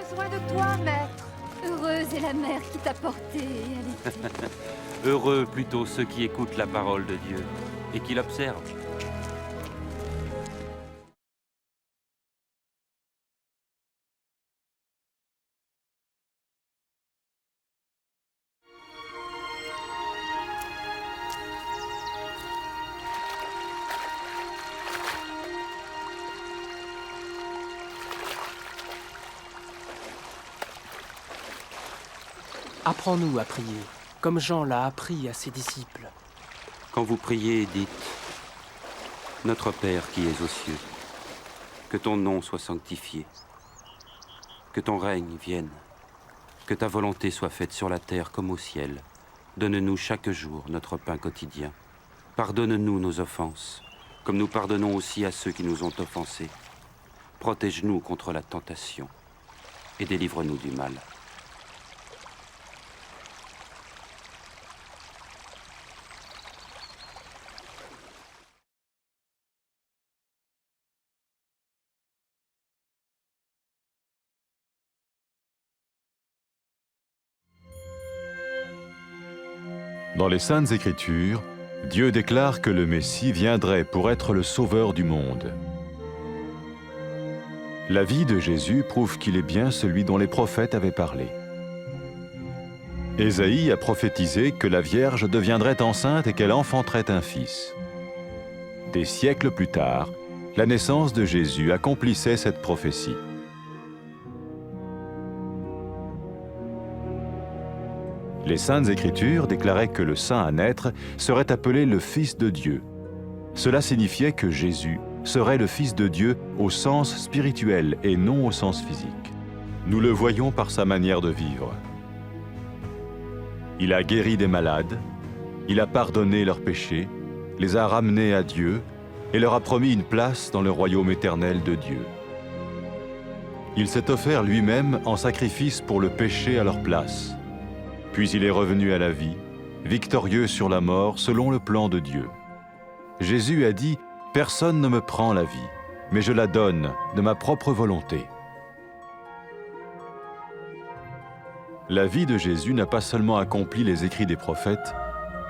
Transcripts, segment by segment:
besoin de toi, maître. Heureuse est la mère qui t'a porté et allaitée. Heureux plutôt ceux qui écoutent la parole de Dieu et qui l'observent. Apprends-nous à prier, comme Jean l'a appris à ses disciples. Quand vous priez, dites « Notre Père qui es aux cieux, que ton nom soit sanctifié, que ton règne vienne, que ta volonté soit faite sur la terre comme au ciel. Donne-nous chaque jour notre pain quotidien. Pardonne-nous nos offenses, comme nous pardonnons aussi à ceux qui nous ont offensés. Protège-nous contre la tentation et délivre-nous du mal. » Dans les Saintes Écritures, Dieu déclare que le Messie viendrait pour être le sauveur du monde. La vie de Jésus prouve qu'il est bien celui dont les prophètes avaient parlé. Ésaïe a prophétisé que la Vierge deviendrait enceinte et qu'elle enfanterait un fils. Des siècles plus tard, la naissance de Jésus accomplissait cette prophétie. Les Saintes Écritures déclaraient que le saint à naître serait appelé le Fils de Dieu. Cela signifiait que Jésus serait le Fils de Dieu au sens spirituel et non au sens physique. Nous le voyons par sa manière de vivre. Il a guéri des malades, il a pardonné leurs péchés, les a ramenés à Dieu et leur a promis une place dans le royaume éternel de Dieu. Il s'est offert lui-même en sacrifice pour le péché à leur place. Puis il est revenu à la vie, victorieux sur la mort selon le plan de Dieu. Jésus a dit « Personne ne me prend la vie, mais je la donne de ma propre volonté. » La vie de Jésus n'a pas seulement accompli les écrits des prophètes,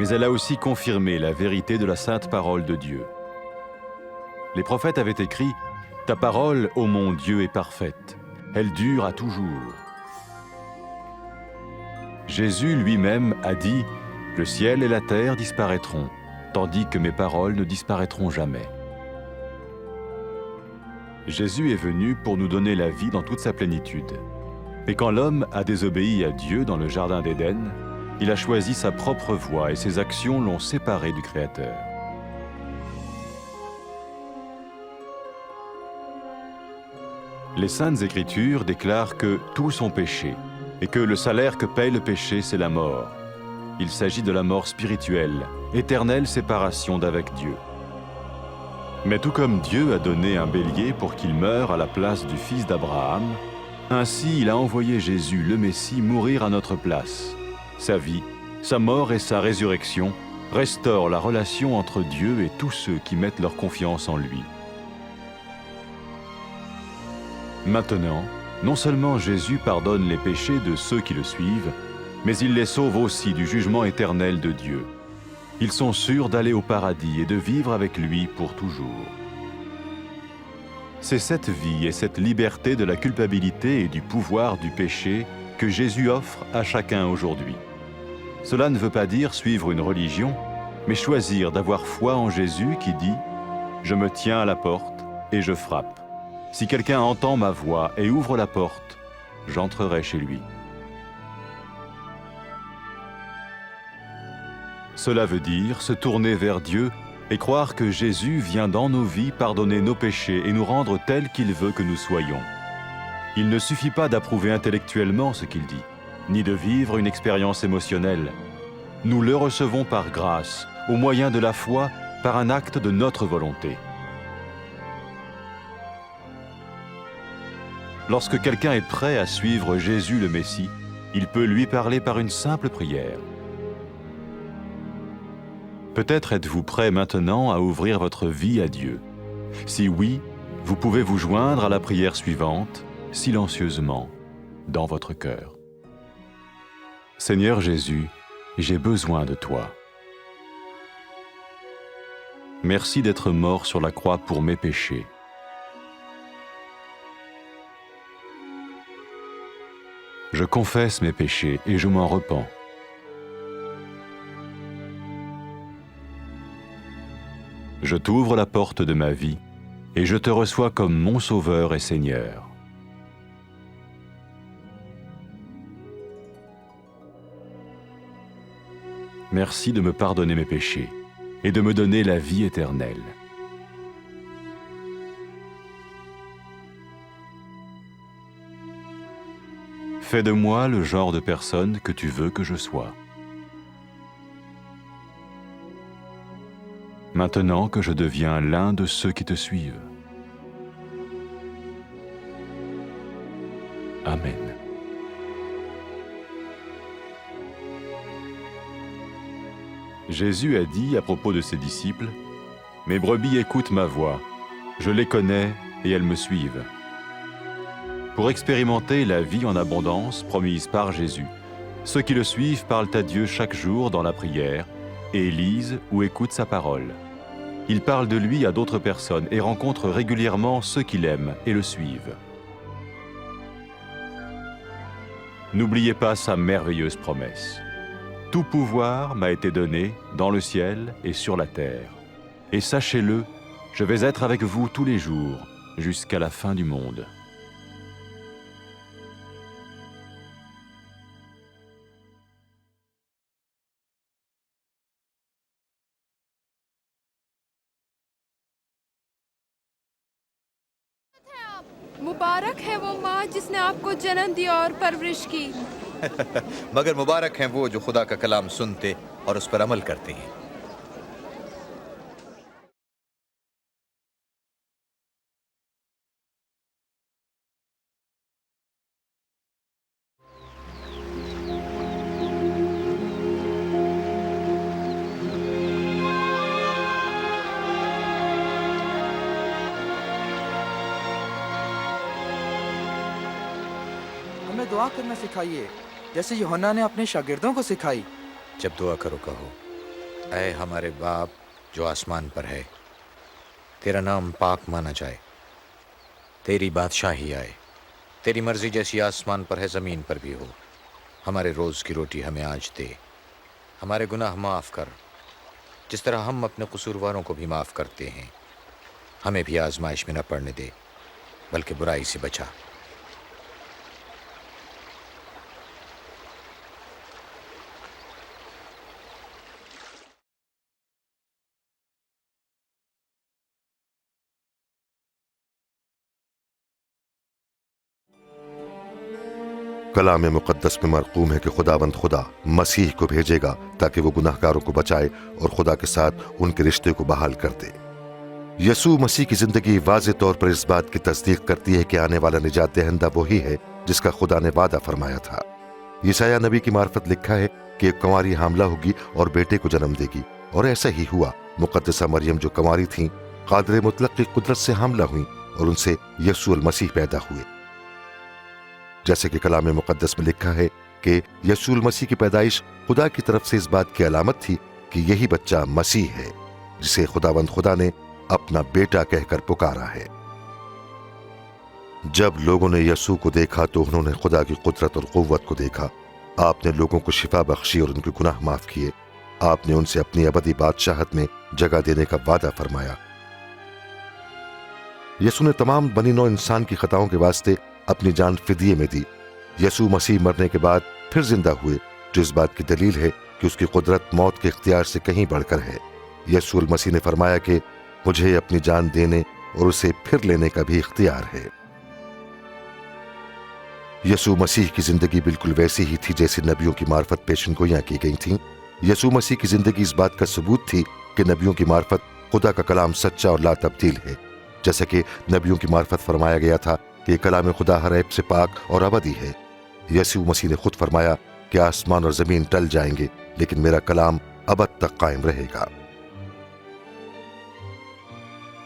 mais elle a aussi confirmé la vérité de la sainte parole de Dieu. Les prophètes avaient écrit « Ta parole, ô mon Dieu, est parfaite, elle dure à toujours. » Jésus lui-même a dit « Le ciel et la terre disparaîtront, tandis que mes paroles ne disparaîtront jamais. » Jésus est venu pour nous donner la vie dans toute sa plénitude. Et quand l'homme a désobéi à Dieu dans le jardin d'Éden, il a choisi sa propre voie et ses actions l'ont séparé du Créateur. Les Saintes Écritures déclarent que tous ont péché et que le salaire que paye le péché, c'est la mort. Il s'agit de la mort spirituelle, éternelle séparation d'avec Dieu. Mais tout comme Dieu a donné un bélier pour qu'il meure à la place du fils d'Abraham, ainsi il a envoyé Jésus, le Messie, mourir à notre place. Sa vie, sa mort et sa résurrection restaurent la relation entre Dieu et tous ceux qui mettent leur confiance en lui. Maintenant, non seulement Jésus pardonne les péchés de ceux qui le suivent, mais il les sauve aussi du jugement éternel de Dieu. Ils sont sûrs d'aller au paradis et de vivre avec lui pour toujours. C'est cette vie et cette liberté de la culpabilité et du pouvoir du péché que Jésus offre à chacun aujourd'hui. Cela ne veut pas dire suivre une religion, mais choisir d'avoir foi en Jésus qui dit « Je me tiens à la porte et je frappe. Si quelqu'un entend ma voix et ouvre la porte, j'entrerai chez lui. » Cela veut dire se tourner vers Dieu et croire que Jésus vient dans nos vies pardonner nos péchés et nous rendre tels qu'il veut que nous soyons. Il ne suffit pas d'approuver intellectuellement ce qu'il dit, ni de vivre une expérience émotionnelle. Nous le recevons par grâce, au moyen de la foi, par un acte de notre volonté. Lorsque quelqu'un est prêt à suivre Jésus le Messie, il peut lui parler par une simple prière. Peut-être êtes-vous prêt maintenant à ouvrir votre vie à Dieu. Si oui, vous pouvez vous joindre à la prière suivante, silencieusement. dans votre cœur. Seigneur Jésus, j'ai besoin de toi. Merci d'être mort sur la croix pour mes péchés. Je confesse mes péchés et je m'en repens. Je t'ouvre la porte de ma vie et je te reçois comme mon Sauveur et Seigneur. Merci de me pardonner mes péchés et de me donner la vie éternelle. Fais de moi le genre de personne que tu veux que je sois. Maintenant que je deviens l'un de ceux qui te suivent. Amen. Jésus a dit à propos de ses disciples, « Mes brebis écoutent ma voix, je les connais et elles me suivent. » Pour expérimenter la vie en abondance promise par Jésus, ceux qui le suivent parlent à Dieu chaque jour dans la prière et lisent ou écoutent sa parole. Ils parlent de lui à d'autres personnes et rencontrent régulièrement ceux qui l'aiment et le suivent. N'oubliez pas sa merveilleuse promesse. Tout pouvoir m'a été donné dans le ciel et sur la terre. Et sachez-le, je vais être avec vous tous les jours, jusqu'à la fin du monde. मुबारक है वो माँ जिसने आपको जन्म दिया और परवरिश की। मगर मुबारक हैं वो जो खुदा का कलाम सुनते और उस पर अमल करते हैं। हमें दुआ करना सिखाइए जैसे यूहन्ना ने अपने शागिर्दों को सिखाई। जब दुआ करो कहो, ऐ हमारे बाप जो आसमान पर है, तेरा नाम पाक माना जाए, तेरी बादशाही आए, तेरी मर्जी जैसी आसमान पर है ज़मीन पर भी हो। हमारे रोज़ की रोटी हमें आज दे, हमारे गुनाह माफ़ कर जिस तरह हम अपने कसूरवारों को भी माफ़ करते हैं। हमें भी आजमाइश में न पड़ने दे बल्कि बुराई से बचा। कलाम मुक़द्दस में मरक़ूम है कि खुदावंद खुदा मसीह को भेजेगा ताकि वो गुनाहगारों को बचाए और खुदा के साथ उनके रिश्ते को बहाल कर दे। यसू मसीह की ज़िंदगी वाज़े तौर पर इस बात की तस्दीक करती है कि आने वाला निजात दहिंदा वही है जिसका खुदा ने वादा फरमाया था। यशायाह नबी की मार्फत लिखा है कि एक कंवारी हामला होगी और बेटे को जन्म देगी, और ऐसा ही हुआ। मुक़द्दसा मरियम जो कंवारी थीं, क़ादिर मुतलक की कुदरत से हामला हुई और उनसे यसू अल मसीह पैदा हुए। जैसे कि कलाम मुक़द्दस में लिखा है कि यसू अल मसीह की पैदाइश खुदा की तरफ से इस बात की अलामत थी कि यही बच्चा मसीह है जिसे खुदावंद खुदा ने अपना बेटा कहकर पुकारा है। जब लोगों ने यसू को देखा तो उन्होंने खुदा की कुदरत और क़ुव्वत को देखा। आपने लोगों को शिफा बख्शी और उनके गुनाह माफ किए। आपने उनसे अपनी अबदी बादशाहत में जगह देने का वादा फरमाया। यसू ने तमाम बनी नौ इंसान की खताओं के वास्ते अपनी जान फिदिये में दी। यसू मसीह मरने के बाद फिर जिंदा हुए, जो इस बात की दलील है कि उसकी कुदरत मौत के इख्तियार से कहीं बढ़कर है। यसू अल मसीह ने फरमाया कि मुझे अपनी जान देने और उसे फिर लेने का भी इख्तियार है। यसू मसीह की जिंदगी बिल्कुल वैसी ही थी जैसी नबियों की मार्फत पेशनगोइयां की गई थीं। यसू मसीह की जिंदगी इस बात का सबूत थी कि नबियों की मार्फत खुदा का कलाम सच्चा और ला तब्दील है। जैसा कि नबियों की मार्फत फरमाया गया था कि कलाम खुदा हर ऐब से पाक और अबदी है। यसू मसीह ने खुद फरमाया कि आसमान और जमीन टल जाएंगे लेकिन मेरा कलाम अबद तक कायम रहेगा।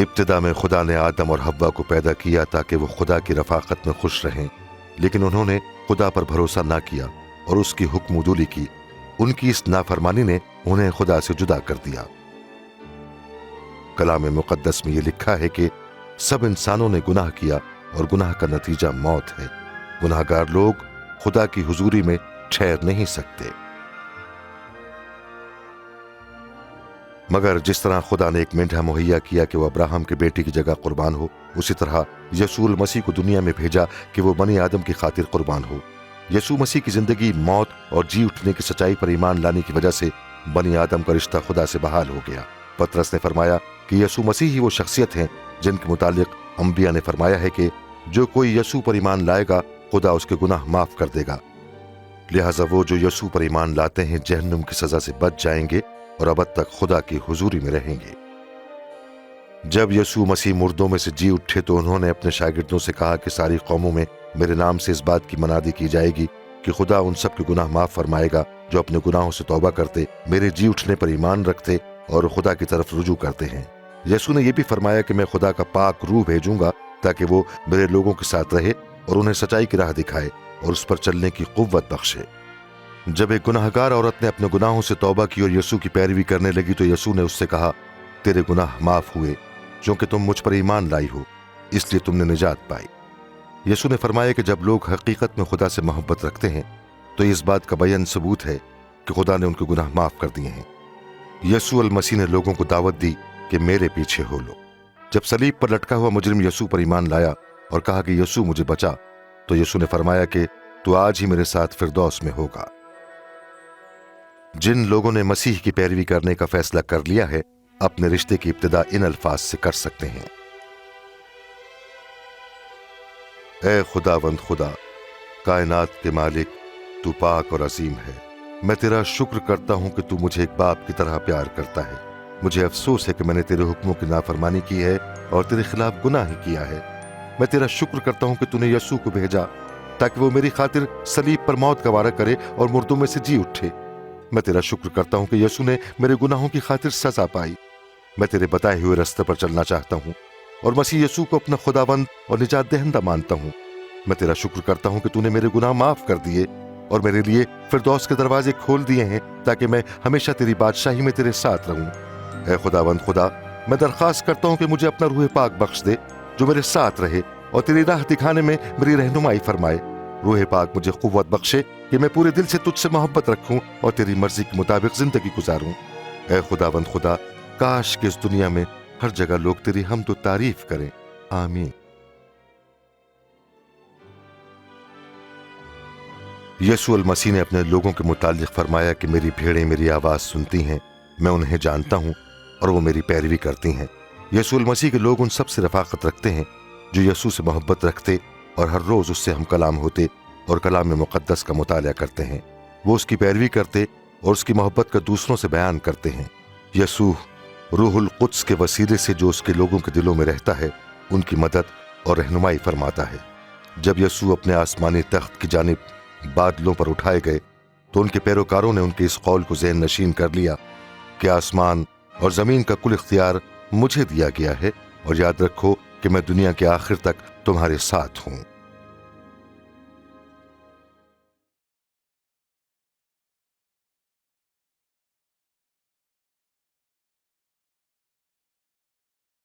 इब्तिदा में खुदा ने आदम और हव्वा को पैदा किया ताकि वो खुदा की रफाकत में खुश रहें, लेकिन उन्होंने खुदा पर भरोसा ना किया और उसकी हुक्मदूली की, उनकी इस नाफरमानी ने उन्हें खुदा से जुदा कर दिया। कलाम मुकद्दस में ये लिखा है कि सब इंसानों ने गुनाह किया और गुनाह का नतीजा मौत है। गुनाहगार लोग खुदा की हुजूरी में ठहर नहीं सकते। मगर जिस तरह खुदा ने एक मेंढा मुहैया किया कि वह अब्राहम के बेटे की जगह कुर्बान हो, उसी तरह यसूल मसीह को दुनिया में भेजा कि वो बनी आदम की खातिर कुर्बान हो। यसू मसीह की जिंदगी मौत और जी उठने की सच्चाई पर ईमान लाने की वजह से बनी आदम का रिश्ता खुदा से बहाल हो गया। पतरस ने फरमाया कि यसू मसीह ही वो शख्सियत हैं जिनके मुतालिक अंबिया ने फरमाया है कि जो कोई यसू पर ईमान लाएगा खुदा उसके गुनाह माफ कर देगा। लिहाजा वो जो यसू पर ईमान लाते हैं जहन्नुम की सजा से बच जाएंगे और अबद तक खुदा की हुजूरी में रहेंगे। जब यसू मसीह मुर्दों में से जी उठे तो उन्होंने अपने शागिर्दों से कहा कि सारी कौमों में मेरे नाम से इस बात की मनादी की जाएगी कि खुदा उन सब के गुनाह माफ फरमाएगा जो अपने गुनाहों से तौबा करते, मेरे जी उठने पर ईमान रखते और खुदा की तरफ रुजू करते हैं। यसू ने यह भी फरमाया कि मैं खुदा का पाक रूह भेजूंगा ताकि वो मेरे लोगों के साथ रहे और उन्हें सच्चाई की राह दिखाए और उस पर चलने की कुव्वत बख्शे। जब एक गुनाहगार औरत ने अपने गुनाहों से तौबा की और यसू की पैरवी करने लगी तो यसू ने उससे कहा, तेरे गुनाह माफ हुए क्योंकि तुम मुझ पर ईमान लाई हो, इसलिए तुमने निजात पाई। यसू ने फरमाया कि जब लोग हकीकत में खुदा से मोहब्बत रखते हैं तो इस बात का बयान सबूत है कि खुदा ने उनके गुनाह माफ कर दिए हैं। यसू अल मसीह ने लोगों को दावत दी कि मेरे पीछे हो लो। जब सलीब पर लटका हुआ मुजरिम यसू पर ईमान लाया और कहा कि यसू मुझे बचा, तो यसू ने फरमाया कि तू आज ही मेरे साथ फिरदौस में होगा। जिन लोगों ने मसीह की पैरवी करने का फैसला कर लिया है अपने रिश्ते की इब्तिदा इन अल्फाज से कर सकते हैं, ए खुदावंद खुदा, कायनात के मालिक, तू पाक और अजीम है। मैं तेरा शुक्र करता हूं कि तू मुझे एक बाप की तरह प्यार करता है। मुझे अफसोस है कि मैंने तेरे हुक्मों की नाफरमानी की है और तेरे खिलाफ गुनाह ही किया है। मैं तेरा शुक्र करता हूं कि तूने यसू को भेजा ताकि वो मेरी खातिर सलीब पर मौत का वारा करे और मुर्दों में से जी उठे। मैं तेरा शुक्र करता हूं कि यसू ने मेरे गुनाहों की खातिर सजा पाई। मैं तेरे बताए हुए रास्ते पर चलना चाहता हूं और मसीह यसू को अपना खुदावंद और निजात दहिंदा मानता हूं। मैं तेरा शुक्र करता हूं कि तूने मेरे गुनाह माफ कर दिए और मेरे लिए फिरदौस के दरवाजे खोल दिए हैं ताकि मैं हमेशा तेरी बादशाही में तेरे साथ रहूं। ऐ खुदावंद खुदा, मैं दरख्वास्त करता हूं कि मुझे अपना रूह पाक बख्श दे जो मेरे साथ रहे और तेरी राह दिखाने में मेरी रहनुमाई फरमाए। रूह पाक मुझे कुव्वत बख्शे कि मैं पूरे दिल से तुझसे मोहब्बत रखूं और तेरी मर्जी के मुताबिक जिंदगी गुजारूं। ऐ खुदावंद खुदा, काश कि इस दुनिया में हर जगह लोग तेरी हमद व तारीफ करें। आमीन। यसू अल मसीह ने अपने लोगों के मुतालिक फरमाया कि मेरी भेड़ें मेरी आवाज सुनती हैं, मैं उन्हें जानता हूं और वो मेरी पैरवी करती हैं। यसू अल मसीह के लोग उन सब से रफाकत रखते हैं जो यसू से मोहब्बत रखते और हर रोज उससे हम कलाम होते और कलाम में मुकद्दस का मुताला करते हैं। वो उसकी पैरवी करते और उसकी मोहब्बत का दूसरों से बयान करते हैं। यसू रूहुल कुद्स के वसीले से जो उसके लोगों के दिलों में रहता है उनकी मदद और रहनुमाई फरमाता है। जब यसू अपने आसमानी तख्त की जानिब बादलों पर उठाए गए तो उनके पैरोकारों ने उनके इस कौल को ज़हन नशीन कर लिया कि आसमान और ज़मीन का कुल इख्तियार मुझे दिया गया है और याद रखो कि मैं दुनिया के आखिर तक तुम्हारे साथ हूँ।